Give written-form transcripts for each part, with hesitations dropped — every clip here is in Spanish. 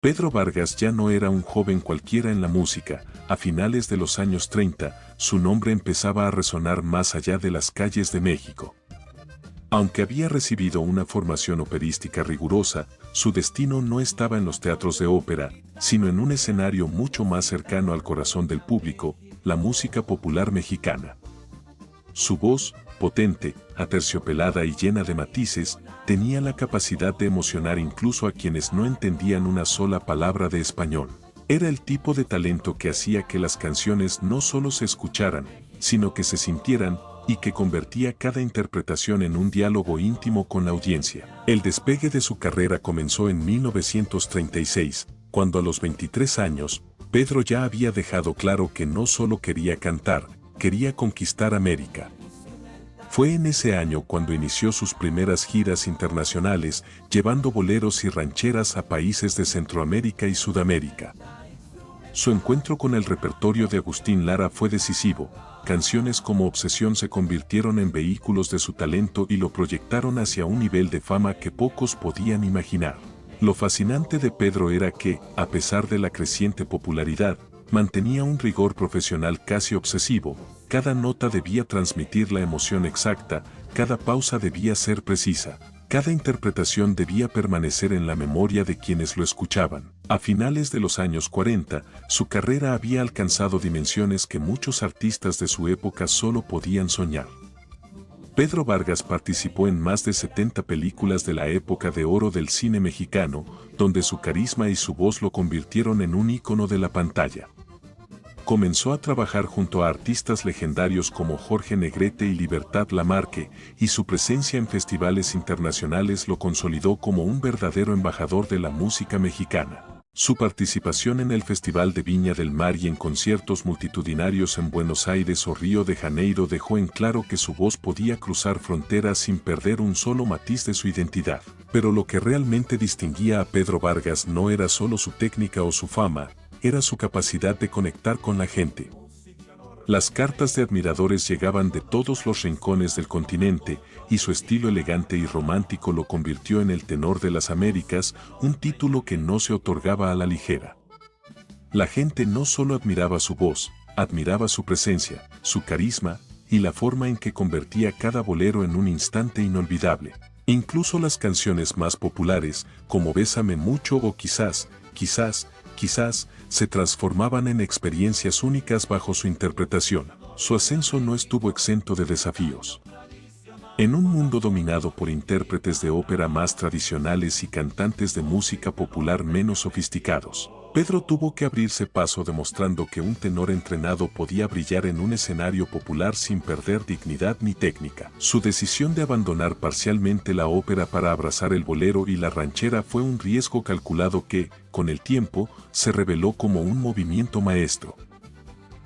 Pedro Vargas ya no era un joven cualquiera en la música. A finales de los años 30, su nombre empezaba a resonar más allá de las calles de México. Aunque había recibido una formación operística rigurosa, su destino no estaba en los teatros de ópera, sino en un escenario mucho más cercano al corazón del público, la música popular mexicana. Su voz, potente, aterciopelada y llena de matices, tenía la capacidad de emocionar incluso a quienes no entendían una sola palabra de español. Era el tipo de talento que hacía que las canciones no solo se escucharan, sino que se sintieran, y que convertía cada interpretación en un diálogo íntimo con la audiencia. El despegue de su carrera comenzó en 1936, cuando a los 23 años, Pedro ya había dejado claro que no solo quería cantar, quería conquistar América. Fue en ese año cuando inició sus primeras giras internacionales, llevando boleros y rancheras a países de Centroamérica y Sudamérica. Su encuentro con el repertorio de Agustín Lara fue decisivo. Canciones como Obsesión se convirtieron en vehículos de su talento y lo proyectaron hacia un nivel de fama que pocos podían imaginar. Lo fascinante de Pedro era que, a pesar de la creciente popularidad, mantenía un rigor profesional casi obsesivo. Cada nota debía transmitir la emoción exacta, cada pausa debía ser precisa, cada interpretación debía permanecer en la memoria de quienes lo escuchaban. A finales de los años 40, su carrera había alcanzado dimensiones que muchos artistas de su época solo podían soñar. Pedro Vargas participó en más de 70 películas de la época de oro del cine mexicano, donde su carisma y su voz lo convirtieron en un ícono de la pantalla. Comenzó a trabajar junto a artistas legendarios como Jorge Negrete y Libertad Lamarque, y su presencia en festivales internacionales lo consolidó como un verdadero embajador de la música mexicana. Su participación en el Festival de Viña del Mar y en conciertos multitudinarios en Buenos Aires o Río de Janeiro dejó en claro que su voz podía cruzar fronteras sin perder un solo matiz de su identidad. Pero lo que realmente distinguía a Pedro Vargas no era solo su técnica o su fama, era su capacidad de conectar con la gente. Las cartas de admiradores llegaban de todos los rincones del continente, y su estilo elegante y romántico lo convirtió en el tenor de las Américas, un título que no se otorgaba a la ligera. La gente no solo admiraba su voz, admiraba su presencia, su carisma, y la forma en que convertía cada bolero en un instante inolvidable. Incluso las canciones más populares, como Bésame mucho o Quizás, se transformaban en experiencias únicas bajo su interpretación. Su ascenso no estuvo exento de desafíos. En un mundo dominado por intérpretes de ópera más tradicionales y cantantes de música popular menos sofisticados, Pedro tuvo que abrirse paso demostrando que un tenor entrenado podía brillar en un escenario popular sin perder dignidad ni técnica. Su decisión de abandonar parcialmente la ópera para abrazar el bolero y la ranchera fue un riesgo calculado que, con el tiempo, se reveló como un movimiento maestro.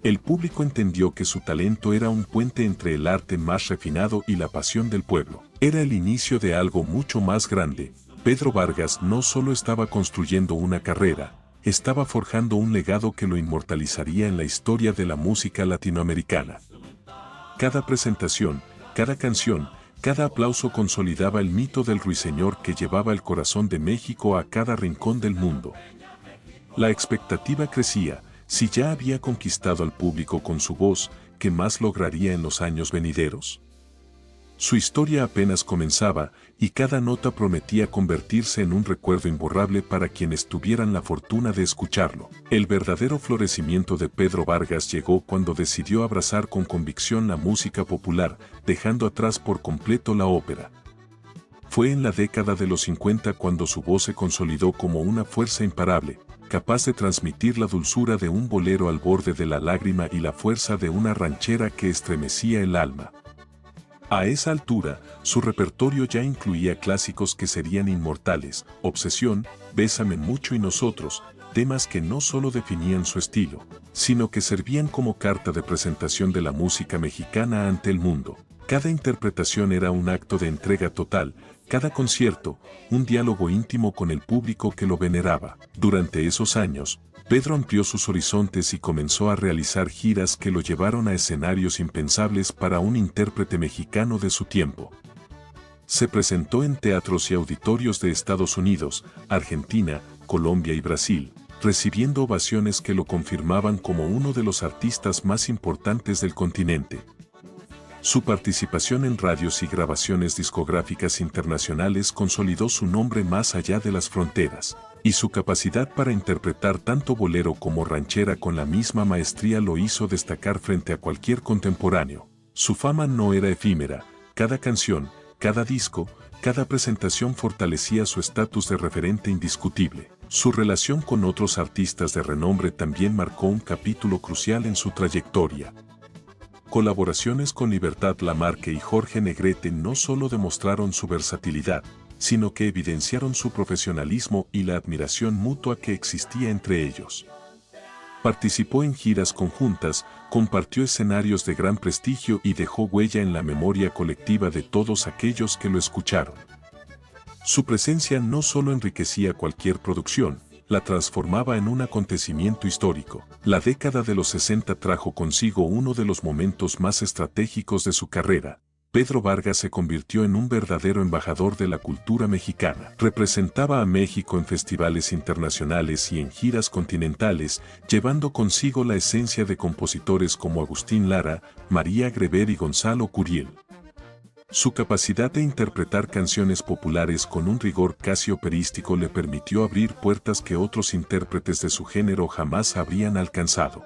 El público entendió que su talento era un puente entre el arte más refinado y la pasión del pueblo. Era el inicio de algo mucho más grande. Pedro Vargas no solo estaba construyendo una carrera, estaba forjando un legado que lo inmortalizaría en la historia de la música latinoamericana. Cada presentación, cada canción, cada aplauso consolidaba el mito del ruiseñor que llevaba el corazón de México a cada rincón del mundo. La expectativa crecía. Si ya había conquistado al público con su voz, ¿qué más lograría en los años venideros? Su historia apenas comenzaba, y cada nota prometía convertirse en un recuerdo imborrable para quienes tuvieran la fortuna de escucharlo. El verdadero florecimiento de Pedro Vargas llegó cuando decidió abrazar con convicción la música popular, dejando atrás por completo la ópera. Fue en la década de los 50 cuando su voz se consolidó como una fuerza imparable, capaz de transmitir la dulzura de un bolero al borde de la lágrima y la fuerza de una ranchera que estremecía el alma. A esa altura, su repertorio ya incluía clásicos que serían inmortales: Obsesión, Bésame mucho y Nosotros, temas que no solo definían su estilo, sino que servían como carta de presentación de la música mexicana ante el mundo. Cada interpretación era un acto de entrega total, cada concierto, un diálogo íntimo con el público que lo veneraba. Durante esos años, Pedro amplió sus horizontes y comenzó a realizar giras que lo llevaron a escenarios impensables para un intérprete mexicano de su tiempo. Se presentó en teatros y auditorios de Estados Unidos, Argentina, Colombia y Brasil, recibiendo ovaciones que lo confirmaban como uno de los artistas más importantes del continente. Su participación en radios y grabaciones discográficas internacionales consolidó su nombre más allá de las fronteras, y su capacidad para interpretar tanto bolero como ranchera con la misma maestría lo hizo destacar frente a cualquier contemporáneo. Su fama no era efímera, cada canción, cada disco, cada presentación fortalecía su estatus de referente indiscutible. Su relación con otros artistas de renombre también marcó un capítulo crucial en su trayectoria. Colaboraciones con Libertad Lamarque y Jorge Negrete no solo demostraron su versatilidad, sino que evidenciaron su profesionalismo y la admiración mutua que existía entre ellos. Participó en giras conjuntas, compartió escenarios de gran prestigio y dejó huella en la memoria colectiva de todos aquellos que lo escucharon. Su presencia no solo enriquecía cualquier producción, la transformaba en un acontecimiento histórico. La década de los 60 trajo consigo uno de los momentos más estratégicos de su carrera. Pedro Vargas se convirtió en un verdadero embajador de la cultura mexicana. Representaba a México en festivales internacionales y en giras continentales, llevando consigo la esencia de compositores como Agustín Lara, María Greber y Gonzalo Curiel. Su capacidad de interpretar canciones populares con un rigor casi operístico le permitió abrir puertas que otros intérpretes de su género jamás habrían alcanzado.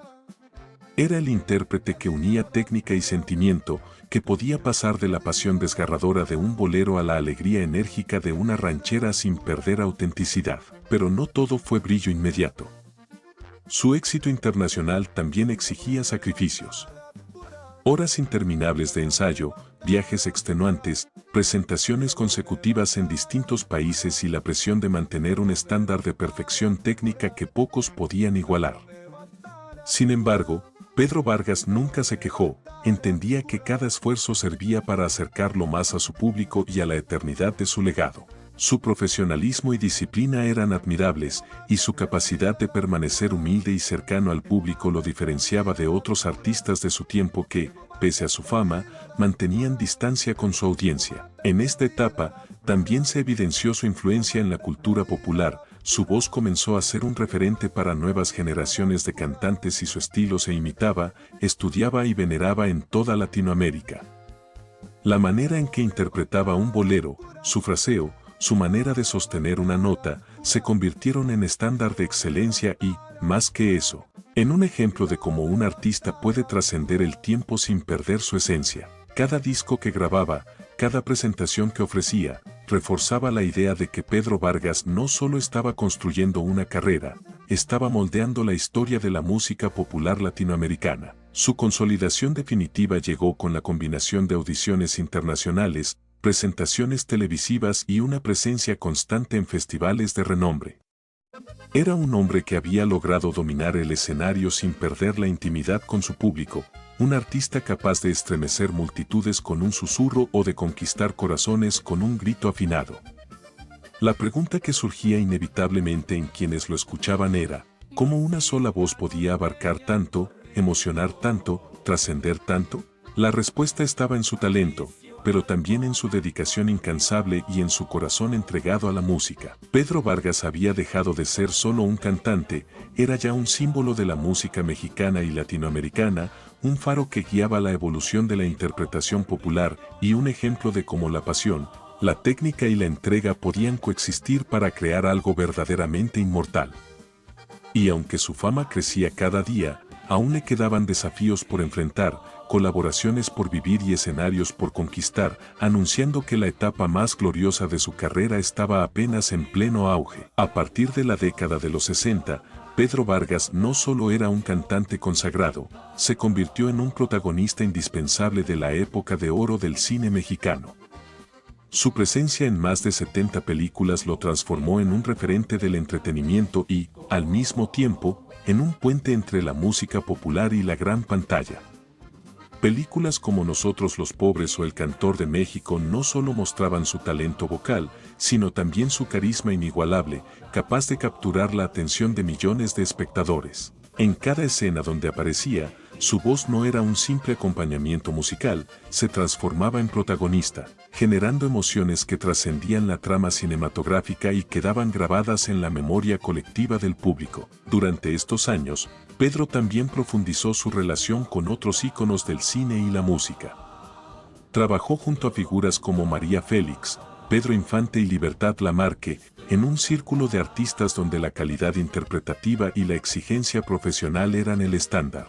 Era el intérprete que unía técnica y sentimiento, que podía pasar de la pasión desgarradora de un bolero a la alegría enérgica de una ranchera sin perder autenticidad. Pero no todo fue brillo inmediato. Su éxito internacional también exigía sacrificios. Horas interminables de ensayo, viajes extenuantes, presentaciones consecutivas en distintos países y la presión de mantener un estándar de perfección técnica que pocos podían igualar. Sin embargo, Pedro Vargas nunca se quejó, entendía que cada esfuerzo servía para acercarlo más a su público y a la eternidad de su legado. Su profesionalismo y disciplina eran admirables, y su capacidad de permanecer humilde y cercano al público lo diferenciaba de otros artistas de su tiempo que, pese a su fama, mantenían distancia con su audiencia. En esta etapa, también se evidenció su influencia en la cultura popular. Su voz comenzó a ser un referente para nuevas generaciones de cantantes y su estilo se imitaba, estudiaba y veneraba en toda Latinoamérica. La manera en que interpretaba un bolero, su fraseo, su manera de sostener una nota, se convirtieron en estándar de excelencia y, más que eso, en un ejemplo de cómo un artista puede trascender el tiempo sin perder su esencia. Cada disco que grababa, cada presentación que ofrecía, reforzaba la idea de que Pedro Vargas no solo estaba construyendo una carrera, estaba moldeando la historia de la música popular latinoamericana. Su consolidación definitiva llegó con la combinación de audiciones internacionales, presentaciones televisivas y una presencia constante en festivales de renombre. Era un hombre que había logrado dominar el escenario sin perder la intimidad con su público, un artista capaz de estremecer multitudes con un susurro o de conquistar corazones con un grito afinado. La pregunta que surgía inevitablemente en quienes lo escuchaban era, ¿cómo una sola voz podía abarcar tanto, emocionar tanto, trascender tanto? La respuesta estaba en su talento, pero también en su dedicación incansable y en su corazón entregado a la música. Pedro Vargas había dejado de ser solo un cantante, era ya un símbolo de la música mexicana y latinoamericana, un faro que guiaba la evolución de la interpretación popular y un ejemplo de cómo la pasión, la técnica y la entrega podían coexistir para crear algo verdaderamente inmortal. Y aunque su fama crecía cada día, aún le quedaban desafíos por enfrentar, colaboraciones por vivir y escenarios por conquistar, anunciando que la etapa más gloriosa de su carrera estaba apenas en pleno auge. A partir de la década de los 60, Pedro Vargas no solo era un cantante consagrado, se convirtió en un protagonista indispensable de la época de oro del cine mexicano. Su presencia en más de 70 películas lo transformó en un referente del entretenimiento y, al mismo tiempo, en un puente entre la música popular y la gran pantalla. Películas como Nosotros los Pobres o El Cantor de México no solo mostraban su talento vocal, sino también su carisma inigualable, capaz de capturar la atención de millones de espectadores. En cada escena donde aparecía, Su voz no era un simple acompañamiento musical, se transformaba en protagonista, generando emociones que trascendían la trama cinematográfica y quedaban grabadas en la memoria colectiva del público. Durante estos años, Pedro también profundizó su relación con otros íconos del cine y la música. Trabajó junto a figuras como María Félix, Pedro Infante y Libertad Lamarque, en un círculo de artistas donde la calidad interpretativa y la exigencia profesional eran el estándar.